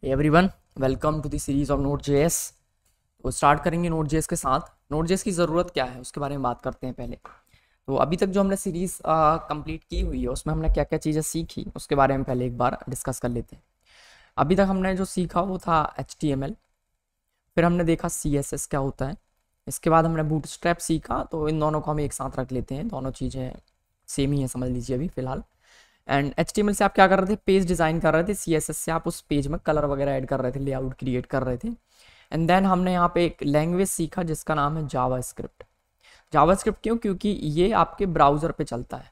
Everyone, welcome to the series of Node.js। तो start करेंगे Node.js के साथ। Node.js की ज़रूरत क्या है उसके बारे में बात करते हैं पहले। तो अभी तक जो हमने सीरीज़ कंप्लीट की हुई है उसमें हमने क्या क्या चीज़ें सीखी उसके बारे में पहले एक बार डिस्कस कर लेते हैं। अभी तक हमने जो सीखा वो था HTML, फिर हमने देखा CSS क्या होता है, इसके बाद हमने बूटस्ट्रैप सीखा। तो इन दोनों को हम एक साथ रख लेते हैं, दोनों चीज़ें सेम ही है समझ लीजिए अभी फ़िलहाल। एंड HTML से आप क्या कर रहे थे, पेज डिज़ाइन कर रहे थे। CSS से आप उस पेज में कलर वगैरह ऐड कर रहे थे, लेआउट क्रिएट कर रहे थे। एंड देन हमने यहाँ पे एक लैंग्वेज सीखा जिसका नाम है जावास्क्रिप्ट। जावास्क्रिप्ट क्यों? क्योंकि ये आपके ब्राउज़र पे चलता है,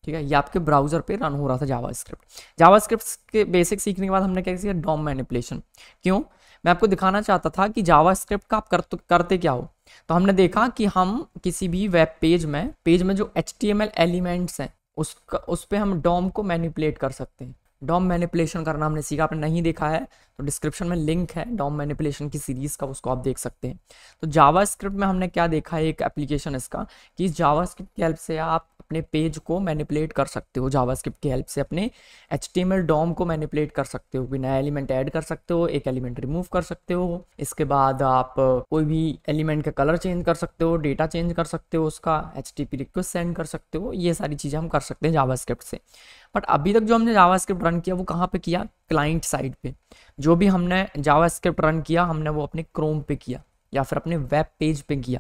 ठीक है। ये आपके ब्राउज़र पे रन हो रहा था जावास्क्रिप्ट। जावास्क्रिप्ट के बेसिक सीखने के बाद हमने क्या सीखा, डॉम मैनिपुलेशन। क्यों? मैं आपको दिखाना चाहता था कि जावास्क्रिप्ट का आप करते क्या हो। तो हमने देखा कि हम किसी भी वेब पेज में जो HTML एलिमेंट्स हैं उस पे हम डॉम को मैनिपुलेट कर सकते हैं। डॉम मैनिपुलेशन करना हमने सीखा। आपने नहीं देखा है तो डिस्क्रिप्शन में लिंक है डॉम मैनिपुलेशन की सीरीज़ का, उसको आप देख सकते हैं। तो जावास्क्रिप्ट में हमने क्या देखा है, एक एप्लीकेशन इसका कि इस जावास्क्रिप्ट की हेल्प से आप अपने पेज को मैनिपुलेट कर सकते हो। जावास्क्रिप्ट की हेल्प से अपने HTML डॉम को मैनिपुलेट कर सकते हो, नया एलिमेंट ऐड कर सकते हो, एक एलिमेंट रिमूव कर सकते हो। इसके बाद आप कोई भी एलिमेंट का कलर चेंज कर सकते हो, डेटा चेंज कर सकते हो, उसका HTTP रिक्वेस्ट सेंड कर सकते हो। ये सारी चीज़ें हम कर सकते हैं जावास्क्रिप्ट से। बट अभी तक जो हमने जावास्क्रिप्ट रन किया वो कहाँ पे किया, क्लाइंट साइड पे। जो भी हमने जावास्क्रिप्ट रन किया हमने वो अपने क्रोम पे किया या फिर अपने वेब पेज पे किया।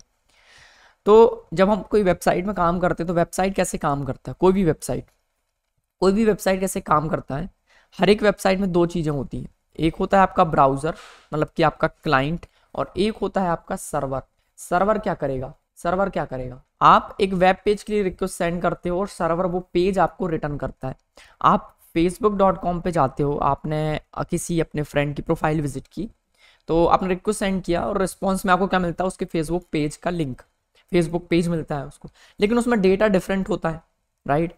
तो जब हम कोई वेबसाइट में काम करते हैं तो वेबसाइट कैसे काम करता है, कोई भी वेबसाइट कैसे काम करता है। हर एक वेबसाइट में दो चीज़ें होती हैं। एक होता है आपका ब्राउज़र, मतलब कि आपका क्लाइंट, और एक होता है आपका सर्वर। सर्वर क्या करेगा, आप एक वेब पेज के लिए रिक्वेस्ट सेंड करते हो और सर्वर वो पेज आपको रिटर्न करता है। आप facebook.com पे जाते हो, आपने किसी अपने फ्रेंड की प्रोफाइल विजिट की, तो आपने रिक्वेस्ट सेंड किया और रिस्पॉन्स में आपको क्या मिलता है, उसके फेसबुक पेज का लिंक, फेसबुक पेज मिलता है उसको। लेकिन उसमें डेटा डिफरेंट होता है, राइट।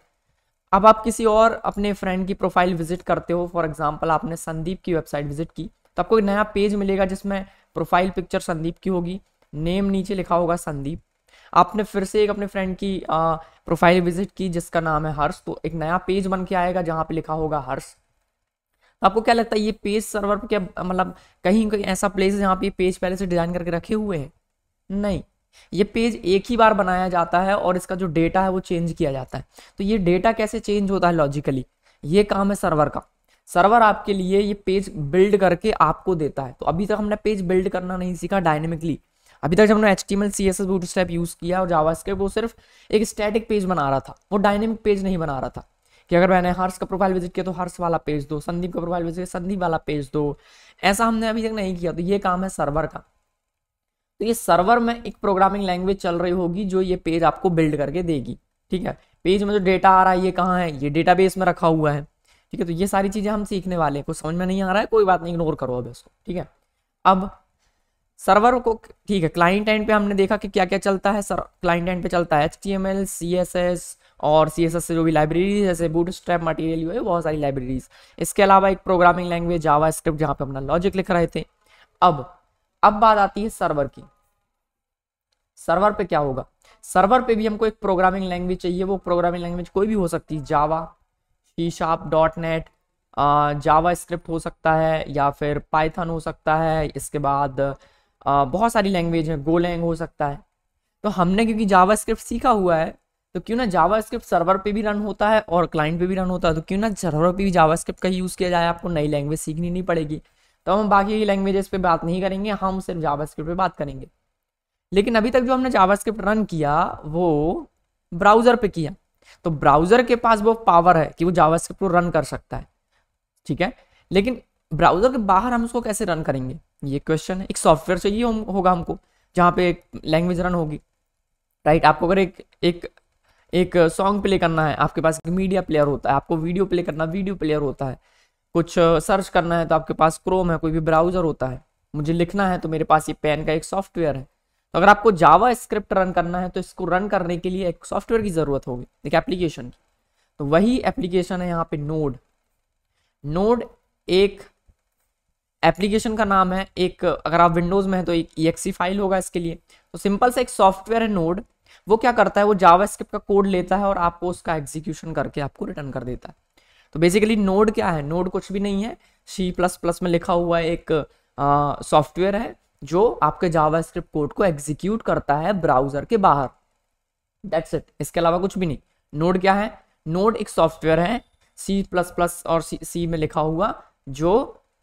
अब आप किसी और अपने फ्रेंड की प्रोफाइल विजिट करते हो, फॉर एग्जांपल आपने संदीप की वेबसाइट विजिट की, तो आपको एक नया पेज मिलेगा जिसमें प्रोफाइल पिक्चर संदीप की होगी, नेम नीचे लिखा होगा संदीप। आपने फिर से एक अपने फ्रेंड की प्रोफाइल विजिट की जिसका नाम है हर्ष, तो एक नया पेज बन के आएगा जहाँ पे लिखा होगा हर्ष। तो आपको क्या लगता है ये पेज सर्वर पे क्या, मतलब कहीं कहीं ऐसा प्लेस है जहाँ पे पेज पहले से डिजाइन करके रखे हुए हैं? नहीं, ये पेज एक ही बार बनाया जाता है और इसका जो डेटा है वो चेंज किया जाता है। तो ये डेटा कैसे चेंज होता है लॉजिकली, ये काम है सर्वर का। सर्वर आपके लिए ये पेज बिल्ड करके आपको देता है। तो अभी तक हमने पेज बिल्ड करना नहीं सीखा डायनेमिकली। अभी तक जब हमने HTML CSS बूटस्ट्रैप यूज किया और जावास्क्रिप्ट, वो सिर्फ एक स्टैटिक पेज बना रहा था, वो डायनेमिक पेज नहीं बना रहा था कि अगर मैंने हर्ष का प्रोफाइल विजिट किया तो हर्ष वाला पेज दो, संदीप का प्रोफाइल विजिट किया संदीप वाला पेज दो। ऐसा हमने अभी तक नहीं किया। तो ये काम है सर्वर का। तो ये सर्वर में एक प्रोग्रामिंग लैंग्वेज चल रही होगी जो ये पेज आपको बिल्ड करके देगी, ठीक है। पेज में जो डेटा आ रहा है ये कहाँ है, ये डेटाबेस में रखा हुआ है, ठीक है। तो ये सारी चीजें हम सीखने वाले हैं। कुछ समझ में नहीं आ रहा है कोई बात नहीं, इग्नोर करो अब इसको, ठीक है। अब सर्वर को, ठीक है, क्लाइंट एंड पे हमने देखा कि क्या क्या चलता है। क्लाइंट एंड पे चलता है HTML, CSS और CSS से जो भी लाइब्रेरीज जैसे बूटस्ट्रैप, मटेरियल UI, बहुत सारी लाइब्रेरीज। इसके अलावा एक प्रोग्रामिंग लैंग्वेज जावास्क्रिप्ट जहाँ पे अपना लॉजिक लिख रहे थे। अब बात आती है सर्वर की। सर्वर पे क्या होगा, सर्वर पे भी हमको एक प्रोग्रामिंग लैंग्वेज चाहिए। वो प्रोग्रामिंग लैंग्वेज कोई भी हो सकती है, जावा, C#, .NET, जावा स्क्रिप्ट हो सकता है या फिर पाइथन हो सकता है। इसके बाद बहुत सारी लैंग्वेज है, गोलैंग हो सकता है। तो हमने क्योंकि जावा स्क्रिप्ट सीखा हुआ है तो क्यों ना जावा स्क्रिप्ट सर्वर पे भी रन होता है और क्लाइंट पे भी रन होता है, तो क्यों ना सर्वर पे भी जावा स्क्रिप्ट का यूज़ किया जाए। आपको नई लैंग्वेज सीखनी नहीं पड़ेगी। तो हम बाकी लैंग्वेजेस पे बात नहीं करेंगे, हम सिर्फ जावा स्क्रिप्ट पे बात करेंगे। लेकिन अभी तक जो हमने जावास्क्रिप्ट रन किया वो ब्राउजर पे किया, तो ब्राउजर के पास वो पावर है कि वो जावास्क्रिप्ट को रन कर सकता है, ठीक है। लेकिन ब्राउजर के बाहर हम उसको कैसे रन करेंगे, ये क्वेश्चन है। एक सॉफ्टवेयर चाहिए होगा हमको जहाँ पे एक लैंग्वेज रन होगी, राइट। आपको अगर एक सॉन्ग प्ले करना है, आपके पास एक मीडिया प्लेयर होता है। आपको वीडियो प्ले करना, वीडियो प्लेयर होता है। कुछ सर्च करना है तो आपके पास क्रोम है, कोई भी ब्राउजर होता है। मुझे लिखना है तो मेरे पास ये पेन का एक सॉफ्टवेयर है। तो अगर आपको जावा स्क्रिप्ट रन करना है तो इसको रन करने के लिए एक सॉफ्टवेयर की जरूरत होगी, एक एप्लीकेशन की। तो वही एप्लीकेशन है यहाँ पे नोड एक एप्लीकेशन का नाम है। एक अगर आप विंडोज में है तो एक exe फाइल होगा इसके लिए। तो सिंपल सा एक सॉफ्टवेयर है नोड। वो क्या करता है, वो जावास्क्रिप्ट का कोड लेता है और आपको उसका एग्जीक्यूशन करके आपको रिटर्न कर देता है। तो बेसिकली नोड क्या है, नोड कुछ भी नहीं है, C++ में लिखा हुआ एक सॉफ्टवेयर है जो आपके जावास्क्रिप्ट कोड को एग्जीक्यूट करता है ब्राउजर के बाहर। दैट्स इट, इसके अलावा कुछ भी नहीं। नोड क्या है? नोड एक सॉफ्टवेयर है C++ और C में लिखा हुआ जो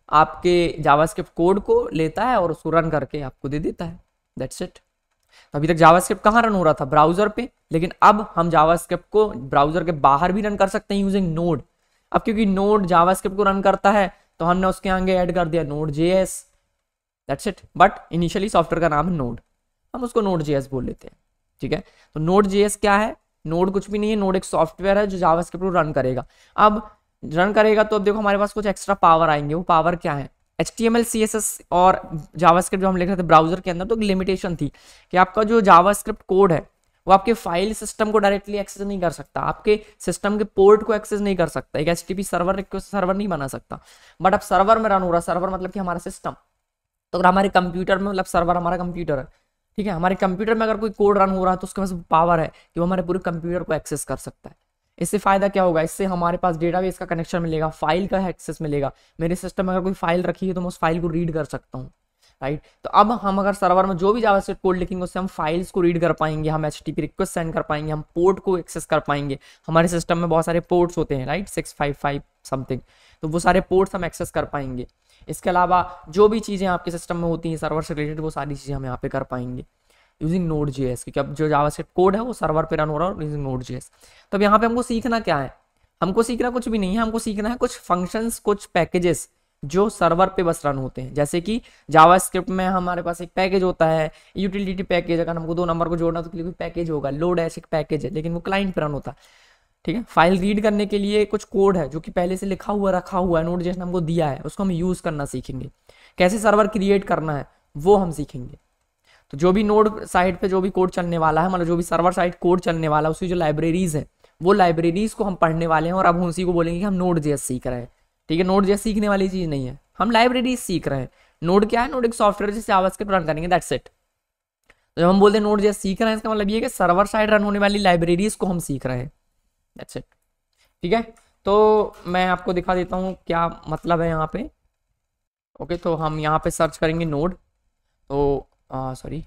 आपके जावास्क्रिप्ट कोड को लेता है और उसको रन करके आपको दे देता है। That's it. तो अभी तक जावास्क्रिप्ट कहाँ रन हो रहा था? ब्राउजर पे, लेकिन अब हम जावास्क्रिप्ट को ब्राउजर के बाहर भी रन कर सकते हैं यूजिंग नोड। अब क्योंकि नोड जावास्क्रिप्ट को रन करता है तो हमने उसके आगे ऐड कर दिया Node.js। That's it. But initially software का नाम है नोड, हम उसको Node.js बोल लेते हैं। ठीक है, तो Node.js क्या है? नोड कुछ भी नहीं है, नोड एक सॉफ्टवेयर है जो जावास्क्रिप्ट को रन करेगा। अब रन करेगा तो अब देखो हमारे पास कुछ एक्स्ट्रा पावर आएंगे। वो पावर क्या है? HTML CSS और जावास्क्रिप्ट जो हम लिख रहे थे ब्राउजर के अंदर, तो एक लिमिटेशन थी कि आपका जो जावास्क्रिप्ट कोड है वो आपके फाइल सिस्टम को डायरेक्टली एक्सेस नहीं कर सकता, आपके सिस्टम के पोर्ट को एक्सेस नहीं कर सकता, एक HTTP सर्वर रिक्वेस्ट सर्वर नहीं बना सकता। बट अब सर्वर में रन हो रहा है, सर्वर मतलब कि हमारा सिस्टम। तो अगर हमारे कंप्यूटर में, मतलब सर्वर हमारा कंप्यूटर है, ठीक है, हमारे कंप्यूटर में अगर कोई कोड रन हो रहा है तो उसके पास पावर है कि वो हमारे पूरे कंप्यूटर को एक्सेस कर सकता है। इससे फायदा क्या होगा? इससे हमारे पास डेटाबेस का कनेक्शन मिलेगा, फाइल का एक्सेस मिलेगा। मेरे सिस्टम में अगर कोई फाइल रखी है तो मैं उस फाइल को रीड कर सकता हूँ, राइट। तो अब हम अगर सर्वर में जो भी जावास्क्रिप्ट कोड लिखेंगे उससे हम फाइल्स को रीड कर पाएंगे, हम HTTP रिक्वेस्ट सेंड कर पाएंगे, हम पोर्ट को एक्सेस कर पाएंगे। हमारे सिस्टम में बहुत सारे पोर्ट्स होते हैं, राइट, 655 समथिंग, तो वो सारे पोर्ट्स हम एक्सेस कर पाएंगे। इसके अलावा जो भी चीज़ें आपके सिस्टम में होती हैं सर्वर से रिलेटेड, वो सारी चीज़ें हम यहाँ पे कर पाएंगे यूजिंग Node.js, क्योंकि अब जो जावास्क्रिप्ट कोड है वो सर्वर पे रन हो रहा है यूजिंग Node.js। तो अब यहाँ पे हमको सीखना क्या है? हमको सीखना कुछ भी नहीं है, हमको सीखना है कुछ फंक्शंस, कुछ पैकेजेस जो सर्वर पे बस रन होते हैं। जैसे कि जावास्क्रिप्ट में हमारे पास एक पैकेज होता है, यूटिलिटी पैकेज। अगर हमको 2 नंबर को जोड़ना तो कोई पैकेज होगा, लोड ऐसे एक पैकेज है, लेकिन वो क्लाइंट पे रन होता है। ठीक है, फाइल रीड करने के लिए कुछ कोड है जो कि पहले से लिखा हुआ रखा हुआ है, Node.js ने हमको दिया है, उसको हम यूज करना सीखेंगे। कैसे सर्वर क्रिएट करना है वो हम सीखेंगे। तो जो भी नोड साइड पे जो भी कोड चलने वाला है, मतलब जो भी सर्वर साइड कोड चलने वाला है, उसकी जो लाइब्रेरीज है वो लाइब्रेरीज को हम पढ़ने वाले हैं और अब उसी को बोलेंगे कि हम Node.js सीख रहे हैं। ठीक है, Node.js सीखने वाली चीज नहीं है, हम लाइब्रेरीज सीख रहे हैं। नोड क्या है? नोड एक सॉफ्टवेयर जिससे जावास्क्रिप्ट रन करेंगे, दैट्स इट। तो जब हम बोलते हैं Node.js सीख रहे हैं, इसका मतलब ये कि सर्वर साइड रन होने वाली लाइब्रेरीज को हम सीख रहे हैं, दैट्स इट। ठीक है, तो मैं आपको दिखा देता हूँ क्या मतलब है यहाँ पे। ओके, तो हम यहाँ पे सर्च करेंगे नोड, तो सॉरी,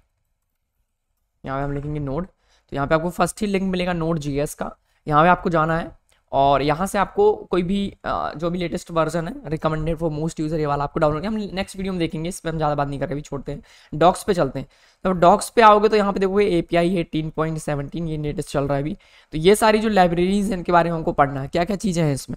यहाँ पे हम लिखेंगे नोड। तो यहाँ पे आपको फर्स्ट ही लिंक मिलेगा Node.js का, यहाँ पे आपको जाना है और यहाँ से आपको कोई भी जो भी लेटेस्ट वर्जन है रिकमेंडेड फॉर मोस्ट यूजर, ये वाला आपको डाउनलोड किया। हम नेक्स्ट वीडियो में देखेंगे, इस पर हम ज़्यादा बात नहीं कर रहे, अभी छोड़ते हैं। डॉक्स पे चलते हैं। तो डॉक्स पे आओगे तो यहाँ पे देखोगे API 18.17, ये लेटेस्ट चल रहा है अभी। तो ये सारी जो लाइब्रेरीज हैं इनके बारे में हमको पढ़ना है, क्या क्या चीज़ें हैं इसमें,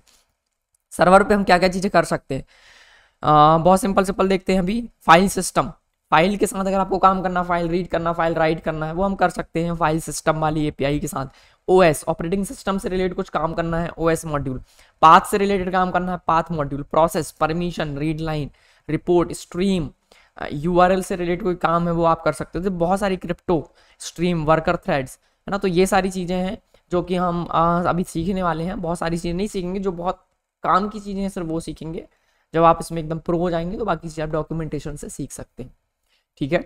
सर्वर पर हम क्या क्या चीज़ें कर सकते हैं। बहुत सिंपल देखते हैं अभी। फाइल सिस्टम, फाइल के साथ अगर आपको काम करना, फाइल रीड करना, फाइल राइट करना है, वो हम कर सकते हैं फाइल सिस्टम वाली API के साथ। OS, ऑपरेटिंग सिस्टम से रिलेटेड कुछ काम करना है, OS मॉड्यूल। पाथ से रिलेटेड काम करना है, path module. Process, permission, read line, report, stream, URL से रिलेटेड कोई काम है वो आप कर सकते हो। तो बहुत सारी क्रिप्टो, स्ट्रीम, वर्कर थ्रेड्स, है ना। तो ये सारी चीज़ें हैं जो कि हम अभी सीखने वाले हैं। बहुत सारी चीज़ें नहीं सीखेंगे, जो बहुत काम की चीज़ें हैं सिर्फ वो सीखेंगे। जब आप इसमें एकदम प्रो हो जाएंगे तो बाकी चीज़ें आप डॉक्यूमेंटेशन से सीख सकते हैं। ठीक है,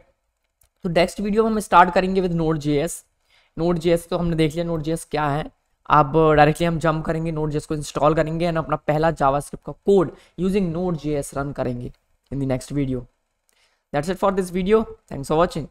तो नेक्स्ट वीडियो में हम स्टार्ट करेंगे विद Node.js तो हमने देख लिया Node.js क्या है। अब डायरेक्टली हम जंप करेंगे, Node.js को इंस्टॉल करेंगे एंड अपना पहला जावास्क्रिप्ट का कोड यूजिंग Node.js रन करेंगे in the next video. That's it for this video, thanks for watching.